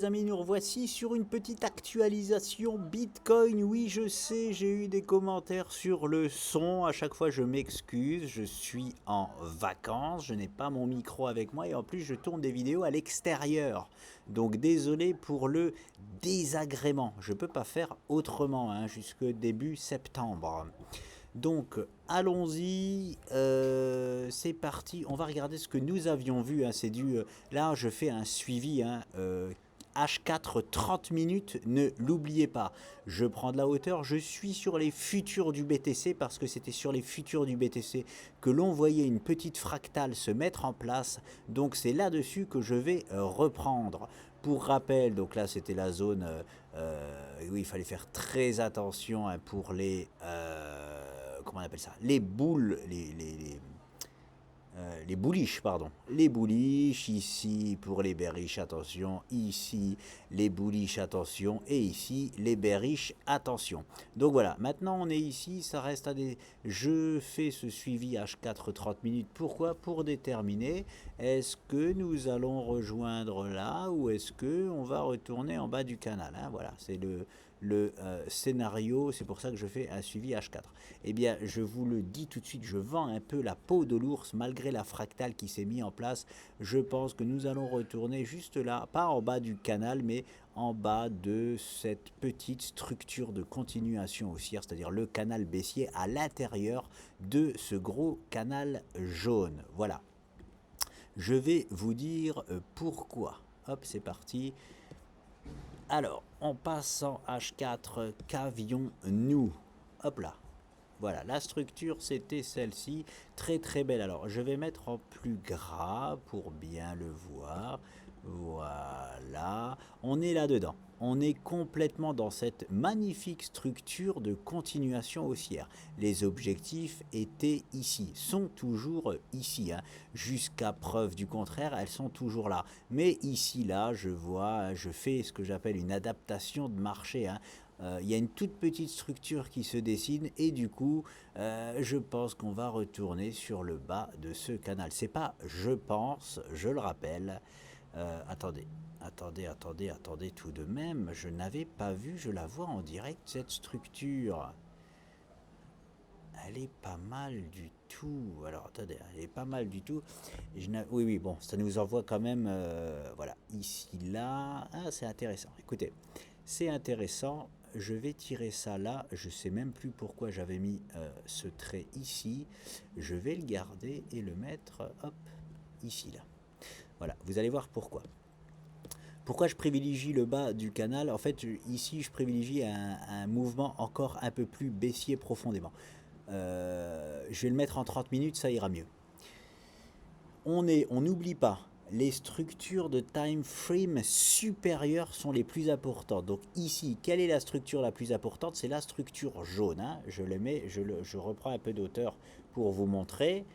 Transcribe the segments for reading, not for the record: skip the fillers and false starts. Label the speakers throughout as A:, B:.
A: les amis, nous revoici sur une petite actualisation Bitcoin. Oui, je sais, j'ai eu des commentaires sur le son. À chaque fois, je m'excuse. Je suis en vacances. Je n'ai pas mon micro avec moi et en plus, je tourne des vidéos à l'extérieur. Donc, désolé pour le désagrément. Je ne peux pas faire autrement jusque début septembre. Donc, allons-y, c'est parti. On va regarder ce que nous avions vu. C'est du. Là, je fais un suivi. H4 30 minutes, ne l'oubliez pas. Je prends de la hauteur, je suis sur les futurs du BTC parce que c'était sur les futurs du BTC que l'on voyait une petite fractale se mettre en place. Donc c'est là-dessus que je vais reprendre. Pour rappel, donc là c'était la zone où il fallait faire très attention pour les comment on appelle ça, les boules, les bullish, pardon. Les bullish, ici pour les bearish, attention. Ici, les bullish, attention. Et ici, les bearish, attention. Donc voilà, maintenant on est ici, ça reste à des... Je fais ce suivi H4 30 minutes. Pourquoi? Pour déterminer, est-ce que nous allons rejoindre là ou est-ce qu'on va retourner en bas du canal, Voilà, c'est le scénario, c'est pour ça que je fais un suivi H4. Eh bien, je vous le dis tout de suite, je vends un peu la peau de l'ours malgré la fractale qui s'est mise en place. Je pense que nous allons retourner juste là, pas en bas du canal, mais en bas de cette petite structure de continuation haussière, c'est-à-dire le canal baissier à l'intérieur de ce gros canal jaune. Voilà. Je vais vous dire pourquoi. Hop, c'est parti. Alors, en passant H4, qu'avions-nous? Hop là. Voilà, la structure, c'était celle-ci. Très, très belle. Alors, je vais mettre en plus gras pour bien le voir. Voilà. On est là-dedans. On est complètement dans cette magnifique structure de continuation haussière. Les objectifs étaient ici, sont toujours ici. Jusqu'à preuve du contraire, elles sont toujours là. Mais ici, là, je vois, je fais ce que j'appelle une adaptation de marché. Il y a une toute petite structure qui se dessine et du coup, je pense qu'on va retourner sur le bas de ce canal. C'est pas je pense, je le rappelle. Attendez tout de même, je n'avais pas vu, je la vois en direct cette structure. Elle est pas mal du tout. Alors attendez, elle est pas mal du tout. Oui, bon, ça nous envoie quand même, voilà, ici, là. Ah, c'est intéressant. Écoutez, c'est intéressant. Je vais tirer ça là. Je sais même plus pourquoi j'avais mis ce trait ici. Je vais le garder et le mettre, hop, ici, là. Voilà, vous allez voir pourquoi. Pourquoi je privilégie le bas du canal? En fait, ici, je privilégie un mouvement encore un peu plus baissier profondément. Je vais le mettre en 30 minutes, ça ira mieux. On n'oublie pas, les structures de time frame supérieures sont les plus importantes. Donc ici, quelle est la structure la plus importante? C'est la structure jaune. Je reprends un peu d'auteur pour vous montrer.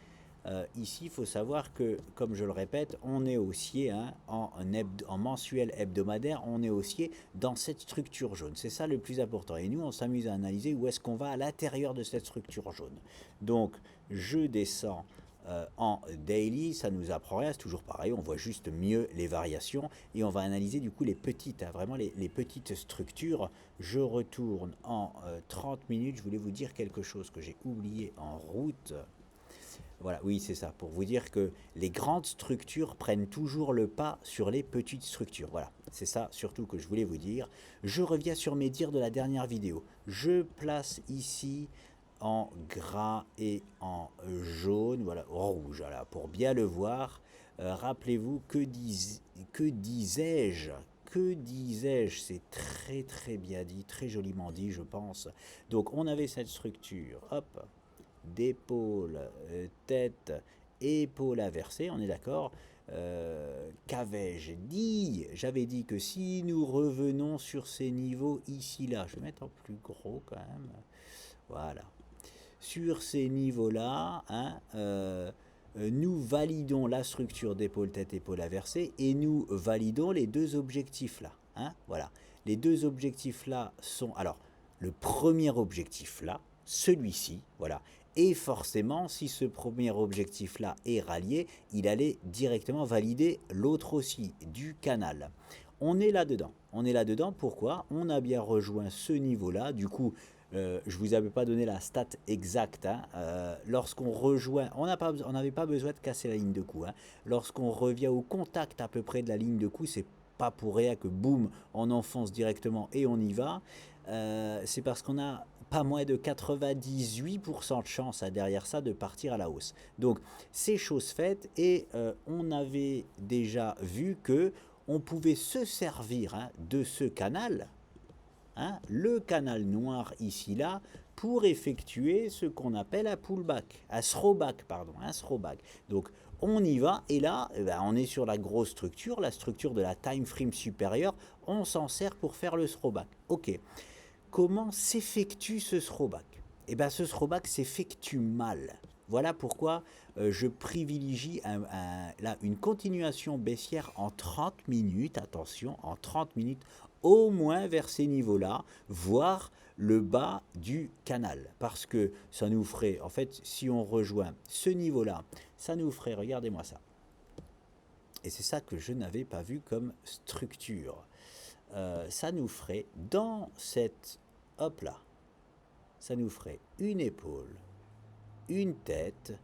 A: Ici, il faut savoir que, comme je le répète, on est haussier en mensuel hebdomadaire, on est haussier dans cette structure jaune. C'est ça le plus important. Et nous, on s'amuse à analyser où est-ce qu'on va à l'intérieur de cette structure jaune. Donc, je descends en daily, ça nous apprend rien, c'est toujours pareil, on voit juste mieux les variations et on va analyser du coup les petites, vraiment les petites structures. Je retourne en 30 minutes, je voulais vous dire quelque chose que j'ai oublié en route. Voilà, oui, c'est ça, pour vous dire que les grandes structures prennent toujours le pas sur les petites structures. Voilà, c'est ça surtout que je voulais vous dire. Je reviens sur mes dires de la dernière vidéo. Je place ici en gras et en jaune, voilà, rouge, voilà, pour bien le voir. Rappelez-vous, que disais-je? Que disais-je? C'est très très bien dit, très joliment dit, je pense. Donc on avait cette structure, hop, d'épaule, tête, épaule inversée, on est d'accord. Qu'avais-je dit? J'avais dit que si nous revenons sur ces niveaux ici, là, je vais mettre en plus gros quand même, voilà. Sur ces niveaux-là, nous validons la structure d'épaule, tête, épaule inversée et nous validons les deux objectifs-là. Voilà. Les deux objectifs-là sont... Alors, le premier objectif-là, celui-ci, voilà. Et forcément, si ce premier objectif-là est rallié, il allait directement valider l'autre aussi, du canal. on est là-dedans. On est là-dedans, pourquoi? On a bien rejoint ce niveau-là. Du coup, je ne vous avais pas donné la stat exacte, hein. Lorsqu'on rejoint, on n'avait pas besoin de casser la ligne de coup, hein. Lorsqu'on revient au contact à peu près de la ligne de coup, c'est pas pour rien que boum, on enfonce directement et on y va. C'est parce qu'on a pas moins de 98% de chance derrière ça de partir à la hausse. Donc c'est chose faite et on avait déjà vu que on pouvait se servir, hein, de ce canal, hein, le canal noir ici là, pour effectuer ce qu'on appelle un pullback, un throwback, pardon, un throwback. Donc on y va et là, eh ben, on est sur la grosse structure, la structure de la time frame supérieure, on s'en sert pour faire le throwback. Ok. Comment s'effectue ce throwback? Eh bien, ce throwback s'effectue mal. Voilà pourquoi je privilégie là, une continuation baissière en 30 minutes, attention, en 30 minutes, au moins vers ces niveaux-là, voire le bas du canal. Parce que ça nous ferait, en fait, si on rejoint ce niveau-là, ça nous ferait, regardez-moi ça. Et c'est ça que je n'avais pas vu comme structure. Ça nous ferait dans cette, hop là, ça nous ferait une épaule, une tête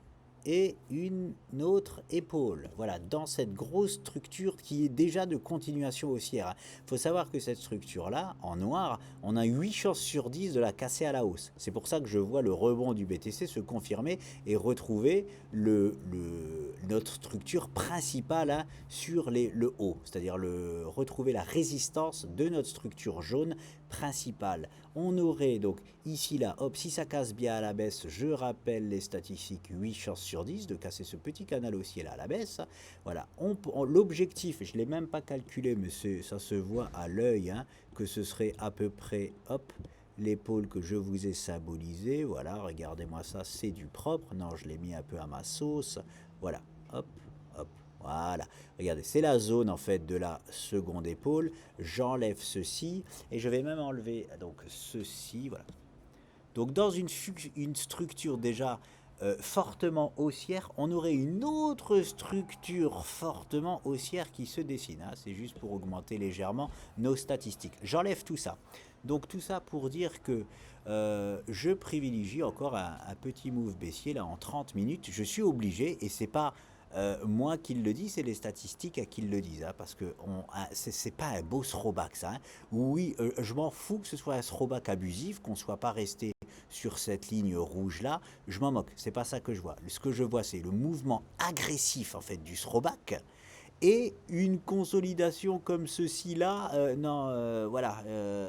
A: et une autre épaule. Voilà, dans cette grosse structure qui est déjà de continuation haussière. Il faut savoir que cette structure-là, en noir, on a 8 chances sur 10 de la casser à la hausse. C'est pour ça que je vois le rebond du BTC se confirmer et retrouver notre structure principale, hein, sur le haut, c'est-à-dire retrouver la résistance de notre structure jaune principale. On aurait donc ici là, hop, si ça casse bien à la baisse, je rappelle les statistiques, 8 chances sur 10 de casser ce petit canal haussier là à la baisse. Voilà, l'objectif, je ne l'ai même pas calculé, mais ça se voit à l'œil, hein, que ce serait à peu près, hop, l'épaule que je vous ai symbolisée. Voilà, regardez-moi ça, c'est du propre. Non, je l'ai mis un peu à ma sauce. Voilà, hop, hop. Voilà, regardez, c'est la zone en fait de la seconde épaule. J'enlève ceci et je vais même enlever donc ceci. Voilà. Donc dans une structure déjà fortement haussière, on aurait une autre structure fortement haussière qui se dessine, hein. C'est juste pour augmenter légèrement nos statistiques. J'enlève tout ça. Donc tout ça pour dire que je privilégie encore un petit move baissier là en 30 minutes. Je suis obligé et c'est pas moi qui le dis, c'est les statistiques qui le disent, hein, parce que c'est pas un beau throwback ça, hein. Oui, je m'en fous que ce soit un throwback abusif, qu'on soit pas resté sur cette ligne rouge là, je m'en moque, c'est pas ça que je vois. Ce que je vois, c'est le mouvement agressif en fait du throwback et une consolidation comme ceci là, non, voilà,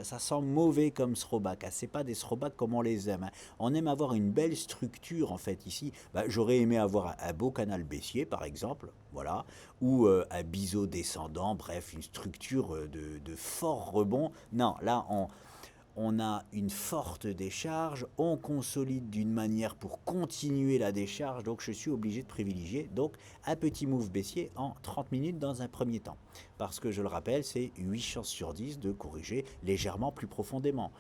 A: ça sent mauvais comme throwback, hein. C'est pas des throwbacks comme on les aime, hein. On aime avoir une belle structure en fait ici. Bah, j'aurais aimé avoir un beau canal baissier par exemple, voilà, ou un biseau descendant, bref, une structure de fort rebond. Non, là on a une forte décharge, on consolide d'une manière pour continuer la décharge, donc je suis obligé de privilégier donc un petit move baissier en 30 minutes dans un premier temps. Parce que je le rappelle, c'est 8 chances sur 10 de corriger légèrement plus profondément.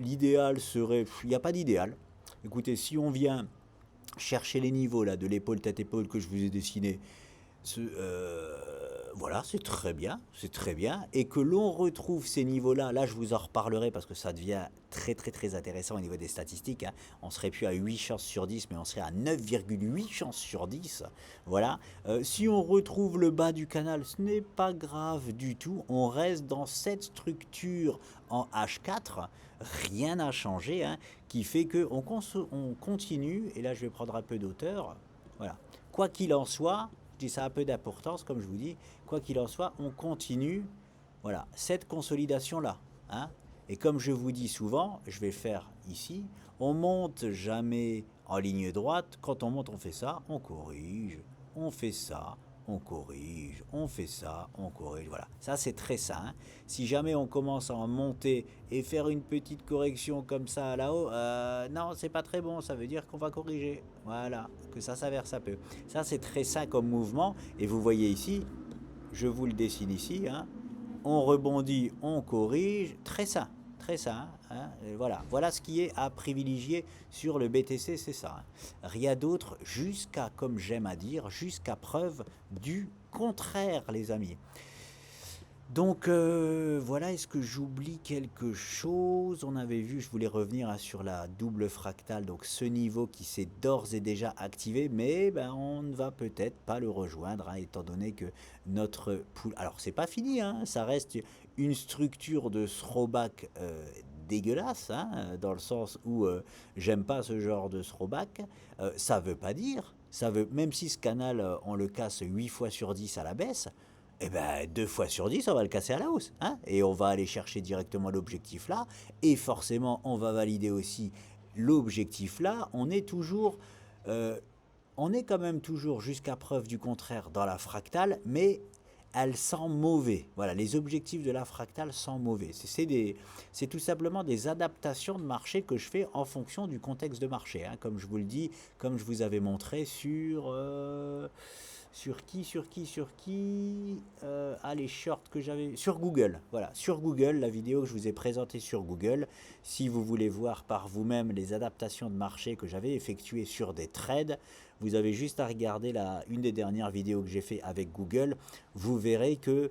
A: L'idéal serait, il n'y a pas d'idéal. Écoutez, si on vient chercher les niveaux là, de l'épaule tête-épaule que je vous ai dessiné, voilà, c'est très bien, et que l'on retrouve ces niveaux-là, là je vous en reparlerai parce que ça devient très très très intéressant au niveau des statistiques, hein. On serait plus à 8 chances sur 10, mais on serait à 9,8 chances sur 10, voilà. Si on retrouve le bas du canal, ce n'est pas grave du tout, on reste dans cette structure en H4, rien n'a changé, hein, qui fait qu'on continue, et là je vais prendre un peu d'auteur, voilà. Quoi qu'il en soit, je dis ça a un peu d'importance, comme je vous dis, quoi qu'il en soit, on continue, voilà, cette consolidation-là, hein. Et comme je vous dis souvent, je vais faire ici, on monte jamais en ligne droite. Quand on monte, on fait ça, on corrige, on fait ça, on corrige, on fait ça, on corrige, voilà. Ça, c'est très sain, hein. Si jamais on commence à en monter et faire une petite correction comme ça là-haut, non, c'est pas très bon, ça veut dire qu'on va corriger. Voilà, que ça s'avère, ça peut. Ça, c'est très sain comme mouvement. Et vous voyez ici, je vous le dessine ici, hein, on rebondit, on corrige, très sain, hein, voilà. Voilà ce qui est à privilégier sur le BTC, c'est ça, hein. Rien d'autre jusqu'à, comme j'aime à dire, jusqu'à preuve du contraire, les amis. Donc voilà, est-ce que j'oublie quelque chose? On avait vu, je voulais revenir sur la double fractale, donc ce niveau qui s'est d'ores et déjà activé, mais ben, on ne va peut-être pas le rejoindre, hein, étant donné que notre poule... Alors c'est pas fini, hein, ça reste une structure de throwback dégueulasse, hein, dans le sens où j'aime pas ce genre de throwback. Ça veut pas dire, ça veut, même si ce canal, on le casse 8 fois sur 10 à la baisse, eh ben, 2 fois sur 10, on va le casser à la hausse. Hein, et on va aller chercher directement l'objectif là. Et forcément, on va valider aussi l'objectif là. On est quand même toujours jusqu'à preuve du contraire dans la fractale, mais elle sent mauvais. Voilà, les objectifs de la fractale sont mauvais. C'est tout simplement des adaptations de marché que je fais en fonction du contexte de marché. Hein, comme je vous le dis, comme je vous avais montré sur qui ah, les shorts que j'avais sur Google. Voilà, sur Google, la vidéo que je vous ai présentée sur Google. Si vous voulez voir par vous-même les adaptations de marché que j'avais effectuées sur des trades, vous avez juste à regarder une des dernières vidéos que j'ai fait avec Google. Vous verrez que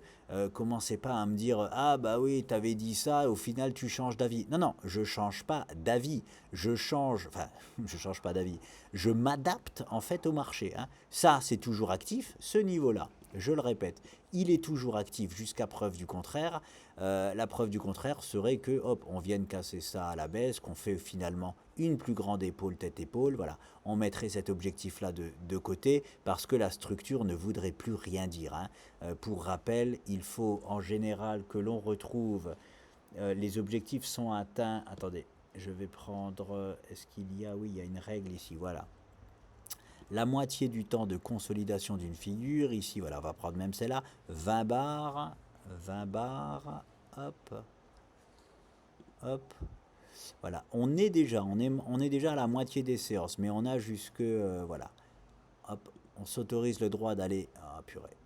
A: commencez pas à me dire ah bah oui t'avais dit ça au final tu changes d'avis. Non non, je change pas d'avis, je change pas d'avis, je m'adapte en fait au marché. Hein. Ça c'est toujours actif, ce niveau-là. Je le répète, il est toujours actif jusqu'à preuve du contraire. La preuve du contraire serait que hop, on vienne casser ça à la baisse, qu'on fait finalement une plus grande épaule tête-épaule, voilà, on mettrait cet objectif-là de côté parce que la structure ne voudrait plus rien dire. Hein. Pour rappel, il faut en général que l'on retrouve, les objectifs sont atteints, attendez, je vais prendre, est-ce qu'il y a, oui, il y a une règle ici, voilà. La moitié du temps de consolidation d'une figure, ici, voilà, on va prendre même celle-là, 20 barres, hop, hop, voilà, on est déjà à la moitié des séances, mais on a jusque, voilà, hop, on s'autorise le droit d'aller, ah purée,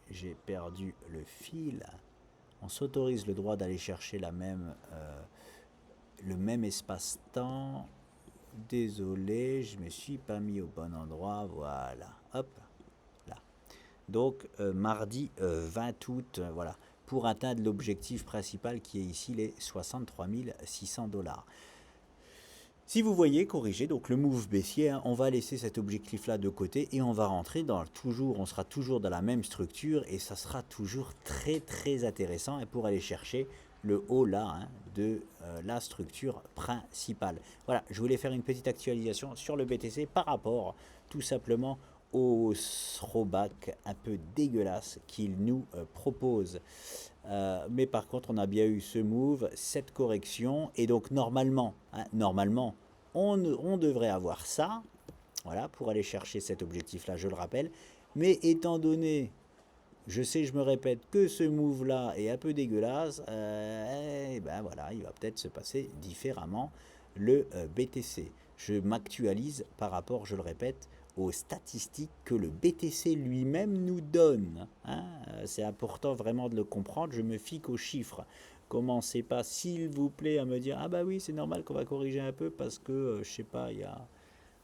A: j'ai perdu le fil, on s'autorise le droit d'aller chercher le même espace-temps, désolé, je me suis pas mis au bon endroit, voilà, hop, là. Donc mardi 20 août, voilà, pour atteindre l'objectif principal qui est ici les 63 600 $. Si vous voyez, corrigé, donc le move baissier, hein, on va laisser cet objectif-là de côté et on va rentrer on sera toujours dans la même structure et ça sera toujours très très intéressant et pour aller chercher le haut là hein, de la structure principale. Voilà, je voulais faire une petite actualisation sur le BTC par rapport tout simplement au throwback un peu dégueulasse qu'il nous propose. Mais par contre, on a bien eu ce move, cette correction, et donc normalement, hein, on devrait avoir ça, voilà, pour aller chercher cet objectif-là, je le rappelle. Mais étant donné, je sais, je me répète, que ce move-là est un peu dégueulasse, ben voilà, il va peut-être se passer différemment le BTC. Je m'actualise par rapport, je le répète, aux statistiques que le BTC lui-même nous donne. Hein. C'est important vraiment de le comprendre, je me fie qu'aux chiffres. Commencez pas, s'il vous plaît, à me dire ah bah oui, c'est normal qu'on va corriger un peu parce que, je sais pas, il y a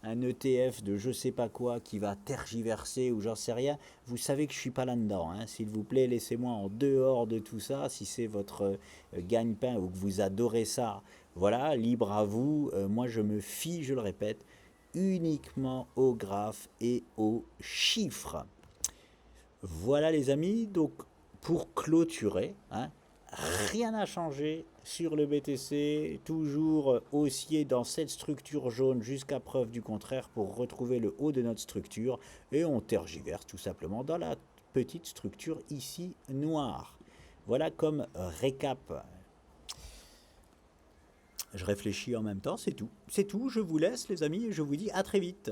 A: un ETF de je sais pas quoi qui va tergiverser ou j'en sais rien. Vous savez que je suis pas là-dedans. Hein. S'il vous plaît, laissez-moi en dehors de tout ça. Si c'est votre gagne-pain ou que vous adorez ça, voilà, libre à vous. Moi, je me fie, je le répète, uniquement aux graphes et aux chiffres. Voilà les amis, donc pour clôturer, hein, rien n'a changé sur le BTC, toujours haussier dans cette structure jaune jusqu'à preuve du contraire pour retrouver le haut de notre structure et on tergiverse tout simplement dans la petite structure ici noire. Voilà comme récap. Je réfléchis en même temps, c'est tout. C'est tout, je vous laisse les amis et je vous dis à très vite.